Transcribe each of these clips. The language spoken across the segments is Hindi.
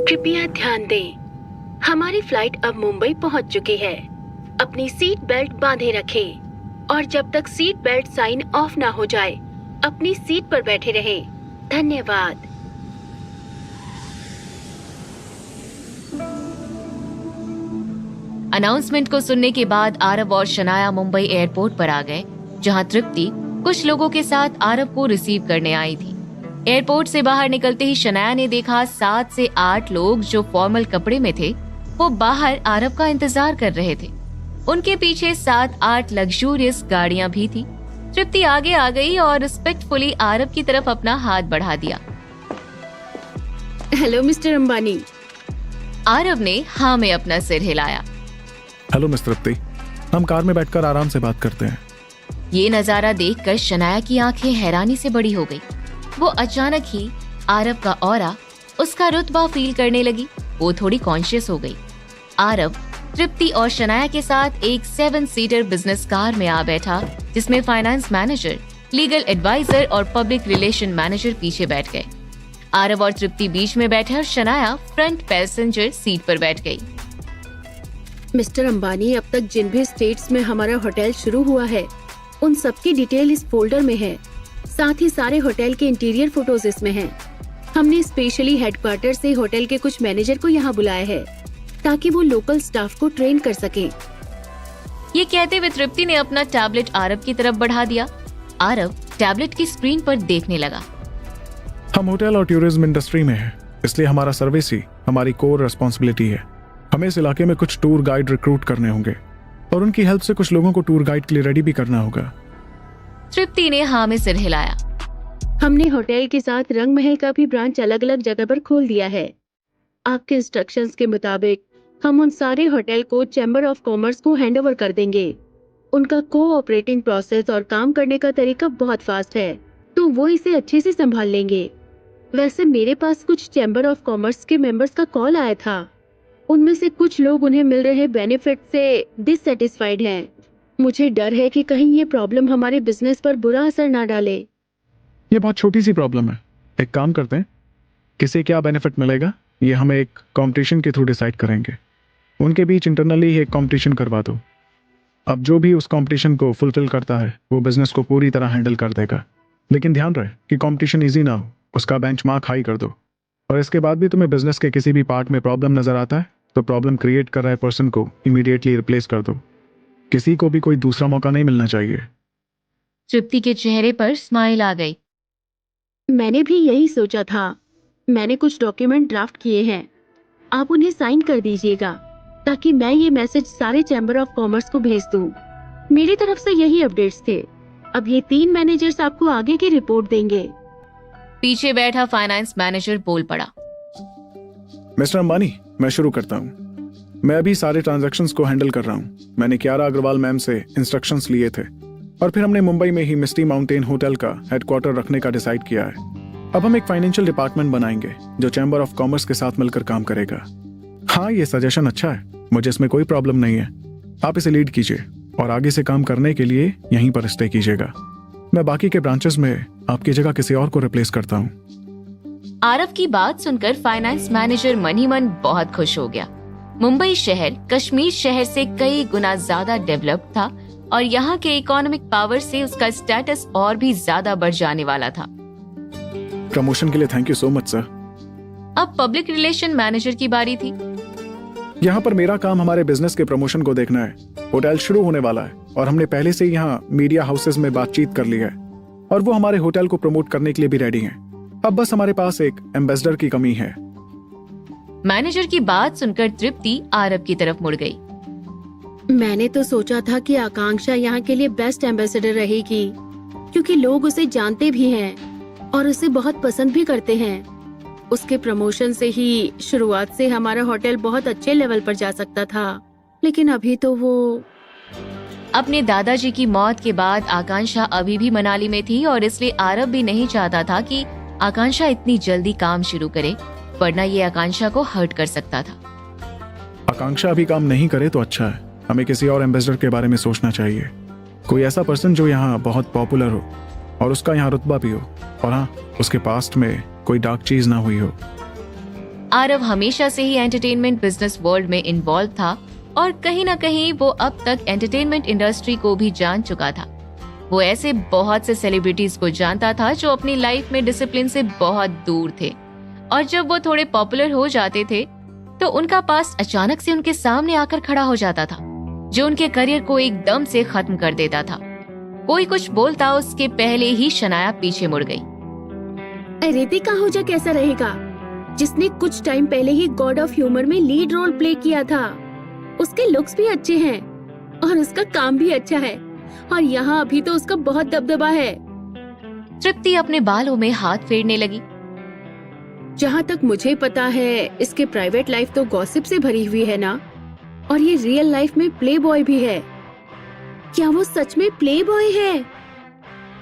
कृपया ध्यान दें, हमारी फ्लाइट अब मुंबई पहुंच चुकी है। अपनी सीट बेल्ट बांधे रखें और जब तक सीट बेल्ट साइन ऑफ ना हो जाए, अपनी सीट पर बैठे रहें। धन्यवाद। अनाउंसमेंट को सुनने के बाद आरव और शनाया मुंबई एयरपोर्ट पर आ गए, जहां तृप्ति कुछ लोगों के साथ आरव को रिसीव करने आई थी। एयरपोर्ट से बाहर निकलते ही शनाया ने देखा 7 से 8 लोग जो फॉर्मल कपड़े में थे, वो बाहर आरव का इंतजार कर रहे थे। उनके पीछे 7-8 लग्जूरियस गाड़ियां भी थी। तृप्ति आगे आ गई और रिस्पेक्टफुली आरव की तरफ अपना हाथ बढ़ा दिया। Hello mister Ambani. आरव ने हाँ में अपना सिर हिलाया। हेलो मिस तृप्ति, हम कार में बैठकर आराम से बात करते हैं। ये नजारा देखकर शनाया की आंखें हैरानी से बड़ी हो गई। वो अचानक ही आरव का ऑरा, उसका रुतबा फील करने लगी। वो थोड़ी कॉन्शियस हो गई। आरव तृप्ति और शनाया के साथ एक 7 सीटर बिजनेस कार में आ बैठा, जिसमें फाइनेंस मैनेजर, लीगल एडवाइजर और पब्लिक रिलेशन मैनेजर पीछे बैठ गए। आरव और तृप्ति बीच में बैठे और शनाया फ्रंट पैसेंजर सीट पर बैठ गई। मिस्टर अंबानी, अब तक जिन भी स्टेट्स में हमारा होटल शुरू हुआ है, उन सबकी डिटेल इस फोल्डर में है। साथ ही सारे होटल के इंटीरियर फोटोज इसमें हैं। हमने स्पेशली हेडक्वार्टर से होटल के कुछ मैनेजर को यहाँ बुलाया है, ताकि वो लोकल स्टाफ को ट्रेन कर सकें। ये कहते हुए तृप्ति ने अपना टैबलेट आरव की तरफ बढ़ा दिया। आरव टैबलेट की स्क्रीन पर देखने लगा। हम होटल और टूरिज्म इंडस्ट्री में हैं, इसलिए हमारा सर्विस ही हमारी कोर रिस्पॉन्सिबिलिटी है। हमें इस इलाके में कुछ टूर गाइड रिक्रूट करने होंगे और उनकी हेल्प से कुछ लोगों को टूर गाइड के लिए रेडी भी करना होगा। तृप्ति ने हाँ में सिर हिलाया। हमने होटल के साथ रंग महल का भी ब्रांच अलग अलग जगह पर खोल दिया है। आपके इंस्ट्रक्शंस के मुताबिक हम उन सारे होटल को चैम्बर ऑफ कॉमर्स को हैंडओवर कर देंगे। उनका कोऑपरेटिंग प्रोसेस और काम करने का तरीका बहुत फास्ट है, तो वो इसे अच्छे से संभाल लेंगे। वैसे मेरे पास कुछ चैम्बर ऑफ कॉमर्स के मेंबर्स का कॉल आया था। उनमें से कुछ लोग उन्हें मिल रहे बेनिफिट से डिससेटिस्फाइड हैं। मुझे डर है कि कहीं ये प्रॉब्लम हमारे बिजनेस पर बुरा असर ना डाले। ये बहुत छोटी सी प्रॉब्लम है। एक काम करते हैं, किसे क्या बेनिफिट मिलेगा ये हम एक कंपटीशन के थ्रू डिसाइड करेंगे। उनके बीच इंटरनली ही एक कंपटीशन करवा दो। अब जो भी उस कंपटीशन को फुलफिल करता है वो बिजनेस को पूरी तरह हैंडल कर देगा। लेकिन ध्यान रहे कि कंपटीशन इजी ना हो, उसका बेंचमार्क हाई कर दो। और इसके बाद भी तुम्हें बिजनेस के किसी भी पार्ट में प्रॉब्लम नजर आता है तो प्रॉब्लम क्रिएट कर रहे पर्सन को इमीडिएटली रिप्लेस कर दो। किसी को भी कोई दूसरा मौका नहीं मिलना चाहिए। तृप्ति के चेहरे पर स्माइल आ गई। मैंने भी यही सोचा था। मैंने कुछ डॉक्यूमेंट ड्राफ्ट किए हैं, आप उन्हें साइन कर दीजिएगा ताकि मैं ये मैसेज सारे चैम्बर ऑफ कॉमर्स को भेज दूं। मेरी तरफ से यही अपडेट्स थे। अब ये 3 मैनेजर्स आपको आगे की रिपोर्ट देंगे। पीछे बैठा फाइनेंस मैनेजर बोल पड़ा। मिस्टर अंबानी, मैं शुरू करता हूँ। मैं अभी सारे ट्रांजैक्शंस को हैंडल कर रहा हूँ। मैंने कियारा अग्रवाल मैम से इंस्ट्रक्शंस लिए थे और फिर हमने मुंबई में ही मिस्टी माउंटेन होटल का हेडक्वार्टर रखने का डिसाइड किया है। अब हम एक फाइनेंशियल डिपार्टमेंट बनाएंगे जो चैम्बर ऑफ कॉमर्स के साथ मिलकर काम करेगा। हाँ, ये सजेशन अच्छा है, मुझे इसमें कोई प्रॉब्लम नहीं है। आप इसे लीड कीजिए और आगे से काम करने के लिए यहीं पर स्टे कीजिएगा। मैं बाकी के ब्रांचेस में आपकी जगह किसी और को रिप्लेस करता हूँ। आरव की बात सुनकर फाइनेंस मैनेजर मन ही मन बहुत खुश हो गया। मुंबई शहर कश्मीर शहर से कई गुना ज्यादा डेवलप था और यहाँ के इकोनॉमिक पावर से उसका स्टेटस और भी ज्यादा बढ़ जाने वाला था। प्रमोशन के लिए thank you so much sir. अब पब्लिक रिलेशन मैनेजर की बारी थी। यहाँ पर मेरा काम हमारे बिजनेस के प्रमोशन को देखना है। होटल शुरू होने वाला है और हमने पहले से ही यहाँ मीडिया हाउसेस में बातचीत कर ली है और वो हमारे होटल को प्रमोट करने के लिए भी रेडी हैं। अब बस हमारे पास एक एम्बेसडर की कमी है। मैनेजर की बात सुनकर तृप्ति आरव की तरफ मुड़ गई। मैंने तो सोचा था कि आकांक्षा यहाँ के लिए बेस्ट एम्बेसडर रहेगी, क्योंकि लोग उसे जानते भी हैं और उसे बहुत पसंद भी करते हैं। उसके प्रमोशन से ही शुरुआत से हमारा होटल बहुत अच्छे लेवल पर जा सकता था, लेकिन अभी तो वो अपने दादाजी की मौत के बाद आकांक्षा अभी भी मनाली में थी और इसलिए आरव भी नहीं चाहता था कि आकांक्षा इतनी जल्दी काम शुरू करे, वरना ये आकांक्षा को हर्ट कर सकता था। आकांक्षा अभी काम नहीं करे तो अच्छा है। हमें किसी और एम्बेसडर के बारे में सोचना चाहिए। कोई ऐसा पर्सन जो यहाँ बहुत पॉपुलर हो और उसका यहाँ रुतबा भी हो और हाँ, उसके पास्ट में कोई डार्क चीज ना हुई हो। आरव हमेशा से ही एंटरटेनमेंट बिजनेस वर्ल्ड में इन्वॉल्व था और कहीं ना कहीं वो अब तक एंटरटेनमेंट इंडस्ट्री को भी जान चुका था। वो ऐसे बहुत से सेलिब्रिटीज को जानता था जो अपनी लाइफ में डिसिप्लिन से बहुत दूर थे, और जब वो थोड़े पॉपुलर हो जाते थे तो उनका पास्ट अचानक से उनके सामने आकर खड़ा हो जाता था, जो उनके करियर को एकदम से खत्म कर देता था। कोई कुछ बोलता उसके पहले ही शनाया पीछे मुड़ गई। ऋतिक आहूजा कैसा रहेगा, जिसने कुछ टाइम पहले ही गॉड ऑफ ह्यूमर में लीड रोल प्ले किया था। उसके लुक्स भी अच्छे हैं और उसका काम भी अच्छा है, और यहाँ अभी तो उसका बहुत दबदबा है। तृप्ति अपने बालों में हाथ फेरने लगी। जहाँ तक मुझे पता है, इसके प्राइवेट लाइफ तो गॉसिप से भरी हुई है ना, और ये रियल लाइफ में प्ले बॉय भी है। क्या वो सच में प्ले बॉय है?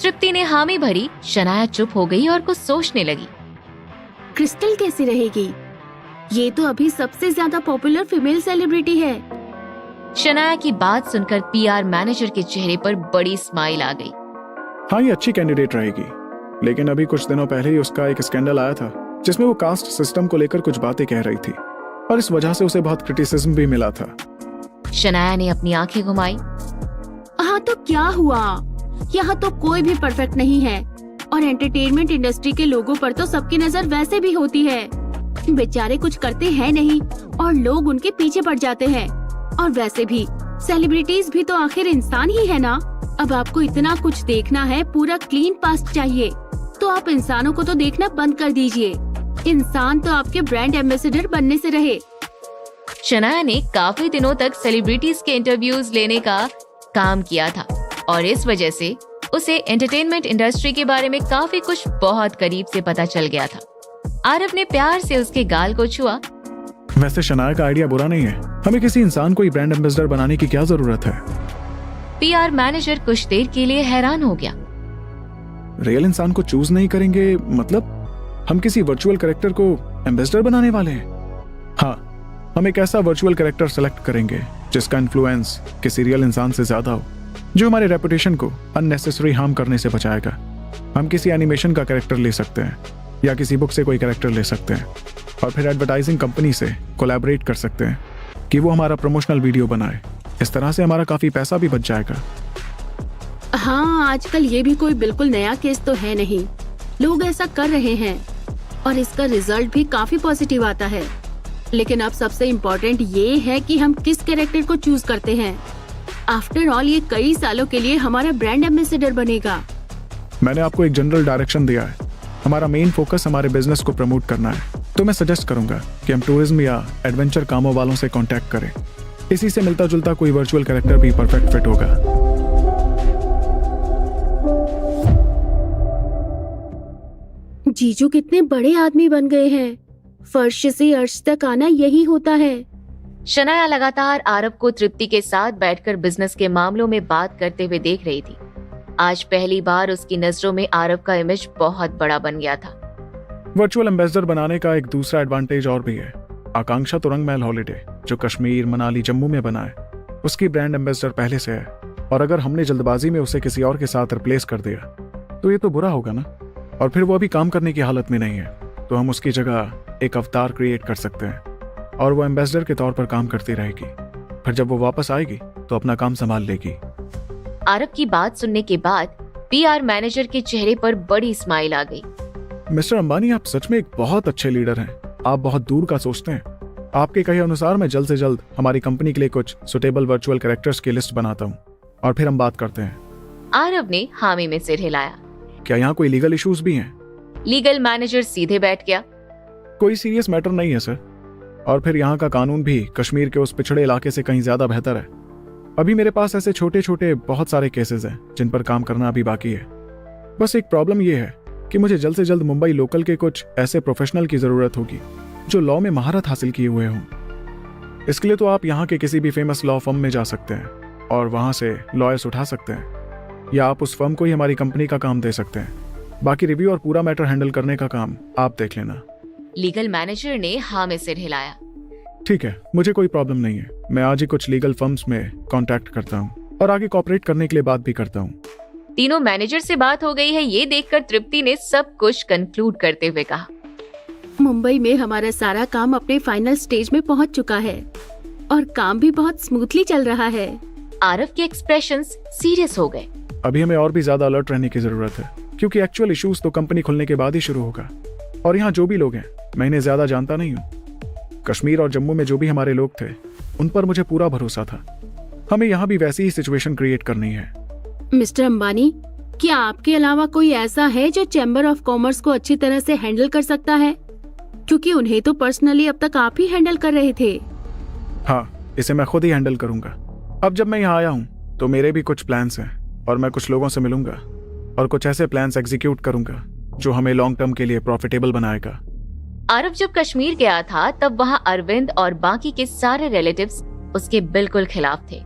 तृप्ति ने हामी भरी। शनाया चुप हो गई और कुछ सोचने लगी। क्रिस्टल कैसी रहेगी? ये तो अभी सबसे ज्यादा पॉपुलर फीमेल सेलिब्रिटी है। शनाया की बात सुनकर पीआर मैनेजर के चेहरे पर बड़ी स्माइल आ गई। हाँ, ये अच्छी कैंडिडेट रहेगी, लेकिन अभी कुछ दिनों पहले ही उसका एक स्कैंडल आया था जिसमें वो कास्ट सिस्टम को लेकर कुछ बातें कह रही थी, और इस वजह से उसे बहुत क्रिटिसिज्म भी मिला था। शनाया ने अपनी आंखें घुमाई। हाँ तो क्या हुआ? यहाँ तो कोई भी परफेक्ट नहीं है, और एंटरटेनमेंट इंडस्ट्री के लोगों पर तो सबकी नजर वैसे भी होती है। बेचारे कुछ करते हैं नहीं और लोग उनके पीछे पड़ जाते हैं। और वैसे भी सेलिब्रिटीज भी तो आखिर इंसान ही है ना। अब आपको इतना कुछ देखना है, पूरा क्लीन पास्ट चाहिए, तो आप इंसानों को तो देखना बंद कर दीजिए। इंसान तो आपके ब्रांड एम्बेसडर बनने से रहे। शनाया ने काफी दिनों तक सेलिब्रिटीज के इंटरव्यूज लेने का काम किया था, और इस वजह से उसे एंटरटेनमेंट इंडस्ट्री के बारे में काफी कुछ बहुत करीब से पता चल गया था। आरव ने प्यार से उसके गाल को छुआ। वैसे शनाया का आइडिया बुरा नहीं है, हमें किसी इंसान को ही ब्रांड एम्बेसडर बनाने की क्या जरूरत है? पीआर मैनेजर कुछ देर के लिए हैरान हो गया। रियल इंसान को चूज नहीं करेंगे मतलब हम किसी वर्चुअल कैरेक्टर को एम्बेसडर बनाने वाले हैं? हाँ, हम एक ऐसा वर्चुअल कैरेक्टर सेलेक्ट करेंगे जिसका इन्फ्लुएंस किसी रियल इंसान से ज्यादा हो, जो हमारे रेपुटेशन को अननेसेसरी हार्म करने से बचाएगा। हम किसी एनिमेशन का कैरेक्टर ले सकते हैं या किसी बुक से कोई कैरेक्टर ले सकते हैं, और फिर एडवर्टाइजिंग कंपनी से कोलैबोरेट कर सकते हैं कि वो हमारा प्रमोशनल वीडियो बनाए। इस तरह से हमारा काफी पैसा भी बच जाएगा। हाँ, आजकल ये भी कोई बिल्कुल नया केस तो है नहीं। लोग ऐसा कर रहे हैं और इसका रिजल्ट भी काफी पॉजिटिव आता है। लेकिन अब सबसे इम्पोर्टेंट ये है कि हम किस कैरेक्टर को चूज करते हैं। आफ्टर ऑल ये कई सालों के लिए हमारा ब्रांड एम्बेसडर बनेगा। मैंने आपको एक जनरल डायरेक्शन दिया है। हमारा मेन फोकस हमारे बिजनेस को प्रमोट करना है, तो मैं सजेस्ट करूंगा कि हम टूरिज्म या एडवेंचर कामों वालों से कांटेक्ट करें। इसी से मिलता जुलता कोई वर्चुअल कैरेक्टर भी परफेक्ट फिट होगा। जीजू कितने बड़े आदमी बन गए हैं। फर्श से अर्श तक आना यही होता है। शनाया लगातार आरव को तृप्ति के साथ बैठकर बिजनेस के मामलों में बात करते हुए देख रही थी। आज पहली बार उसकी नजरों में आरव का इमेज बहुत बड़ा बन गया था। वर्चुअल एम्बेसडर बनाने का एक दूसरा एडवांटेज और भी है। आकांक्षा तुरंग महल हॉलिडे, जो कश्मीर, मनाली, जम्मू में बना है, उसकी ब्रांड एम्बेसडर पहले से है, और अगर हमने जल्दबाजी में उसे किसी और के साथ रिप्लेस कर दिया तो ये तो बुरा होगा ना, और फिर वो अभी काम करने की हालत में नहीं है। तो हम उसकी जगह एक अवतार क्रिएट कर सकते हैं और वो एम्बेसडर के तौर पर काम करती रहेगी। फिर जब वो वापस आएगी तो अपना काम संभाल लेगी। आरव की बात सुनने के बाद पीआर मैनेजर के चेहरे पर बड़ी स्माइल आ गई। मिस्टर अंबानी, आप सच में एक बहुत अच्छे लीडर हैं। आप बहुत दूर का सोचते हैं। आपके कहे अनुसार मैं जल्द से जल्द हमारी कंपनी के लिए कुछ सुटेबल वर्चुअल कैरेक्टर्स की लिस्ट बनाता हूँ, और फिर हम बात करते हैं। आरव ने हामी में सिर हिलाया। क्या यहाँ कोई लीगल इश्यूज भी हैं? लीगल मैनेजर सीधे बैठ गया। कोई सीरियस मैटर नहीं है सर, और फिर यहाँ का कानून भी कश्मीर के उस पिछड़े इलाके से कहीं ज्यादा बेहतर है। अभी मेरे पास ऐसे छोटे छोटे बहुत सारे केसेस हैं जिन पर काम करना अभी बाकी है। बस एक प्रॉब्लम ये है कि मुझे जल्द से जल्द मुंबई लोकल के कुछ ऐसे प्रोफेशनल की जरूरत होगी जो लॉ में महारत हासिल किए हुए हों। इसके लिए तो आप यहाँ के किसी भी फेमस लॉ फर्म में जा सकते हैं और वहां से लॉयर्स उठा सकते हैं, या आप उस फर्म को ही हमारी कंपनी का काम दे सकते हैं। बाकी रिव्यू और पूरा मैटर हैंडल करने का काम आप देख लेना। लीगल मैनेजर ने हाँ में सिर हिलाया। ठीक है, मुझे कोई प्रॉब्लम नहीं है। मैं आज ही कुछ लीगल फर्म्स में कांटेक्ट करता हूँ और आगे कॉपरेट करने के लिए बात भी करता हूँ। तीनों मैनेजर से बात हो गई है, ये देखकर तृप्ति ने सब कुछ कंक्लूड करते हुए कहा। मुंबई में हमारा सारा काम अपने फाइनल स्टेज में पहुंच चुका है और काम भी बहुत स्मूथली चल रहा है। आरव के एक्सप्रेशंस सीरियस हो गए। अभी हमें और भी ज्यादा अलर्ट रहने की जरूरत है, क्योंकि एक्चुअल इश्यूज तो कंपनी खुलने के बाद ही शुरू होगा। और यहाँ जो भी लोग हैं, मैं इन्हें ज्यादा जानता नहीं हूँ। कश्मीर और जम्मू में जो भी हमारे लोग थे, उन पर मुझे पूरा भरोसा था। हमें यहाँ भी वैसी ही सिचुएशन क्रिएट करनी है। मिस्टर अंबानी, क्या आपके अलावा कोई ऐसा है जो चैम्बर ऑफ कॉमर्स को अच्छी तरह से हैंडल कर सकता है? क्योंकि उन्हें तो पर्सनली अब तक आप ही हैंडल कर रहे थे। हाँ, इसे मैं खुद ही हैंडल करूंगा। अब जब मैं यहाँ आया हूँ तो मेरे भी कुछ प्लान्स हैं और मैं कुछ लोगों से मिलूंगा और कुछ ऐसे प्लान्स एग्जीक्यूट करूंगा जो हमें लॉन्ग टर्म के लिए प्रॉफिटेबल बनाएगा। आरव जब कश्मीर गया था तब वहाँ अरविंद और बाकी के सारे रिलेटिव्स उसके बिल्कुल खिलाफ थे,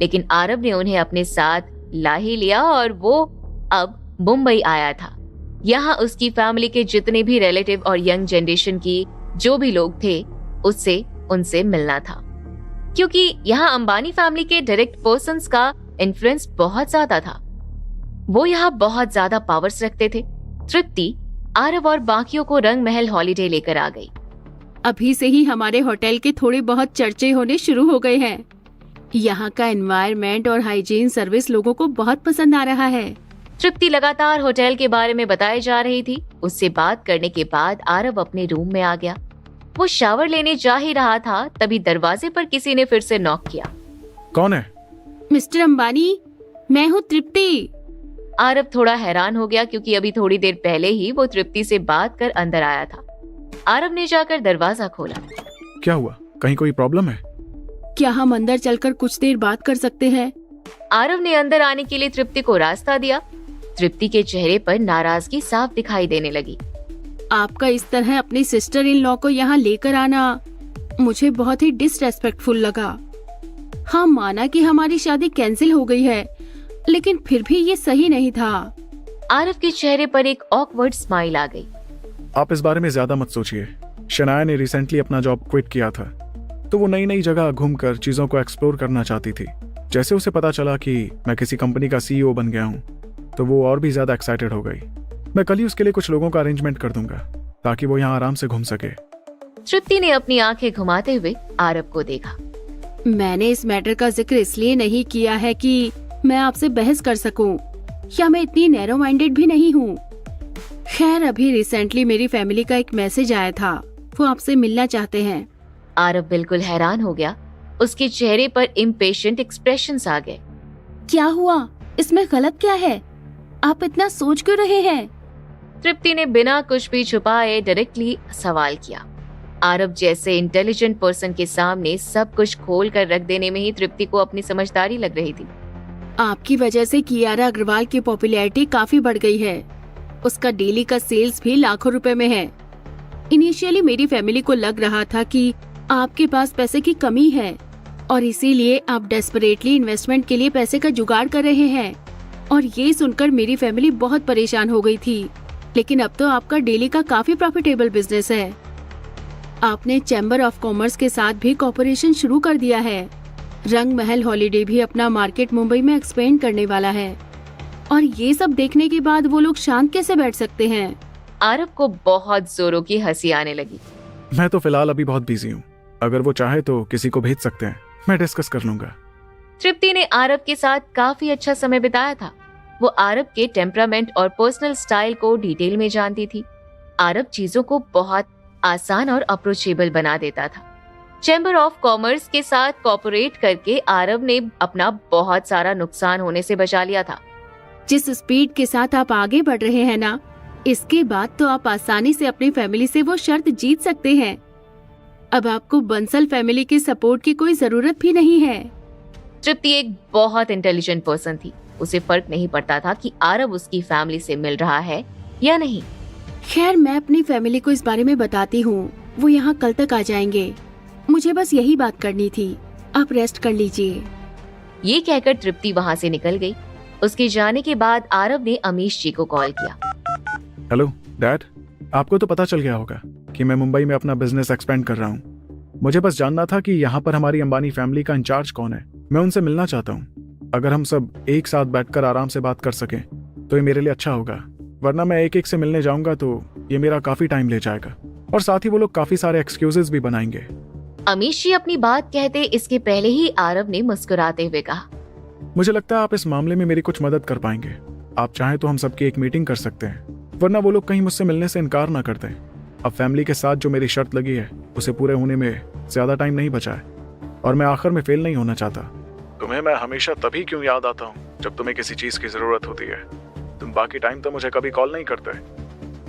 लेकिन आरव ने उन्हें अपने साथ ला ही लिया और वो अब मुंबई आया था। यहाँ उसकी फैमिली के जितने भी रिलेटिव और यंग जनरेशन की जो भी लोग थे उससे उनसे मिलना था, क्योंकि यहाँ अंबानी फैमिली के डायरेक्ट पर्सन्स का इन्फ्लुएंस बहुत ज्यादा था। वो यहाँ बहुत ज्यादा पावर्स रखते थे। तृप्ति आरव और बाकियों को रंग महल हॉलिडे लेकर आ गई। अभी से ही हमारे होटल के थोड़े बहुत चर्चे होने शुरू हो गए हैं। यहाँ का एनवायरनमेंट और हाइजीन सर्विस लोगों को बहुत पसंद आ रहा है। तृप्ति लगातार होटल के बारे में बताई जा रही थी। उससे बात करने के बाद आरव अपने रूम में आ गया। वो शावर लेने जा ही रहा था, तभी दरवाजे पर किसी ने फिर से नॉक किया। कौन है? मिस्टर अंबानी, मैं हूँ तृप्ति। आरव थोड़ा हैरान हो गया, क्योंकि अभी थोड़ी देर पहले ही वो तृप्ति से बात कर अंदर आया था। आरव ने जाकर दरवाजा खोला। क्या हुआ? कहीं कोई प्रॉब्लम है? क्या हम अंदर चलकर कुछ देर बात कर सकते हैं? आरव ने अंदर आने के लिए तृप्ति को रास्ता दिया। तृप्ति के चेहरे पर नाराजगी साफ दिखाई देने लगी। आपका इस तरह अपनी सिस्टर इन लॉ को यहाँ लेकर आना मुझे बहुत ही डिसरेस्पेक्टफुल लगा। हाँ, माना कि हमारी शादी कैंसिल हो गई है, लेकिन फिर भी ये सही नहीं था। आरव के चेहरे पर एक ऑकवर्ड स्माइल आ गई। आप इस बारे में ज्यादा मत सोचिए। शनाया ने रिसेंटली अपना जॉब क्विट किया था, तो वो नई नई जगह घूमकर चीजों को एक्सप्लोर करना चाहती थी। जैसे उसे पता चला कि मैं किसी कंपनी का सीईओ बन गया हूँ, तो वो और भी ज्यादा एक्साइटेड हो गई। मैं कल ही उसके लिए कुछ लोगों का अरेंजमेंट कर दूंगा ताकि वो यहाँ आराम से घूम सके। तृप्ति ने अपनी आंखें घुमाते हुए आरव को देखा। मैंने इस मैटर का जिक्र इसलिए नहीं किया है कि मैं आपसे बहस कर सकूं, या मैं इतनी नैरो माइंडेड भी नहीं हूँ। खैर, अभी रिसेंटली मेरी फैमिली का एक मैसेज आया था, वो आपसे मिलना चाहते हैं। आरव बिल्कुल हैरान हो गया। उसके चेहरे पर इम्पेशेंट एक्सप्रेशंस आ गए। क्या हुआ? इसमें गलत क्या है? आप इतना सोच क्यों रहे हैं? तृप्ति ने बिना कुछ भी छुपाए डायरेक्टली सवाल किया। आरव जैसे इंटेलिजेंट पर्सन के सामने सब कुछ खोल कर रख देने में ही तृप्ति को अपनी समझदारी लग रही थी। आपकी वजह से कियारा अग्रवाल की पॉपुलैरिटी काफी बढ़ गई है। उसका डेली का सेल्स भी लाखों रुपए में है। इनिशियली मेरी फैमिली को लग रहा था कि आपके पास पैसे की कमी है और इसीलिए आप डेस्परेटली इन्वेस्टमेंट के लिए पैसे का जुगाड़ कर रहे हैं, और ये सुनकर मेरी फैमिली बहुत परेशान हो गई थी। लेकिन अब तो आपका डेली का काफी प्रॉफिटेबल बिजनेस है। आपने चैम्बर ऑफ कॉमर्स के साथ भी कॉर्पोरेशन शुरू कर दिया है। रंग महल हॉलिडे भी अपना मार्केट मुंबई में एक्सपेंड करने वाला है, और ये सब देखने के बाद वो लोग शांत कैसे बैठ सकते हैं? आरव को बहुत जोरों की हंसी आने लगी। मैं तो फिलहाल अभी बहुत बिजी हूँ। अगर वो चाहे तो किसी को भेज सकते हैं, मैं डिस्कस कर लूंगा। तृप्ति ने आरव के साथ काफी अच्छा समय बिताया था। वो आरव के टेम्परामेंट और पर्सनल स्टाइल को डिटेल में जानती थी। आरव चीजों को बहुत आसान और अप्रोचेबल बना देता था। चैम्बर ऑफ कॉमर्स के साथ कॉर्पोरेट करके आरव ने अपना बहुत सारा नुकसान होने से बचा लिया था। जिस स्पीड के साथ आप आगे बढ़ रहे हैं ना, इसके बाद तो आप आसानी से अपनी फैमिली से वो शर्त जीत सकते हैं। अब आपको बंसल फैमिली की सपोर्ट की कोई जरूरत भी नहीं है। तृप्ति एक बहुत इंटेलिजेंट पर्सन थी। उसे फर्क नहीं पड़ता था कि आरव उसकी फैमिली से मिल रहा है या नहीं। खैर, मैं अपनी फैमिली को इस बारे में बताती हूँ। वो यहाँ कल तक आ जाएंगे। मुझे बस यही बात करनी थी। आप रेस्ट कर लीजिए। ये कहकर तृप्ति वहाँ से निकल गई। उसके जाने के बाद आरव ने अमीश जी को कॉल किया। हेलो डैड, आपको तो पता चल गया होगा कि मैं मुंबई में अपना बिजनेस एक्सपेंड कर रहा हूँ। मुझे बस जानना था कि यहाँ पर हमारी अंबानी फैमिली का इंचार्ज कौन है। मैं उनसे मिलना चाहता हूँ। अगर हम सब एक साथ बैठकर आराम से बात कर सकें तो ये मेरे लिए अच्छा होगा, वरना मैं एक एक से मिलने जाऊंगा तो ये मेरा काफी टाइम ले जाएगा। और साथ ही वो लोग काफी सारे एक्सक्यूजेस भी बनाएंगे। अमीश जी अपनी बात कहते इसके पहले ही आरव ने मुस्कुराते हुए कहा, मुझे लगता है आप इस मामले में मेरी कुछ मदद कर पाएंगे। आप चाहें तो हम सबकी एक मीटिंग कर सकते हैं, वरना वो लोग कहीं मुझसे मिलने से इनकार ना करते। अब फैमिली के साथ जो मेरी शर्त लगी है उसे पूरे होने में ज्यादा टाइम नहीं बचा है, और मैं आखिर में फेल नहीं होना चाहता। तुम्हें मैं हमेशा तभी क्यों याद आता हूँ जब तुम्हें किसी चीज की जरूरत होती है। तुम बाकी टाइम तो मुझे कभी कॉल नहीं करते।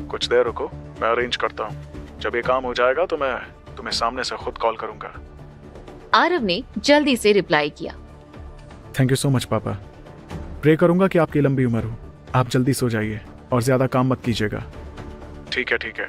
कुछ देर रुको, मैं अरेंज करता हूँ। जब ये काम हो जाएगा तो मैं तुम्हें सामने से खुद कॉल करूंगा। आरव ने जल्दी से रिप्लाई किया। थैंक यू सो मच पापा। प्रे करूंगा कि आपकी लंबी उम्र हो। आप जल्दी सो जाइए और ज्यादा काम मत कीजिएगा। ठीक है ठीक है।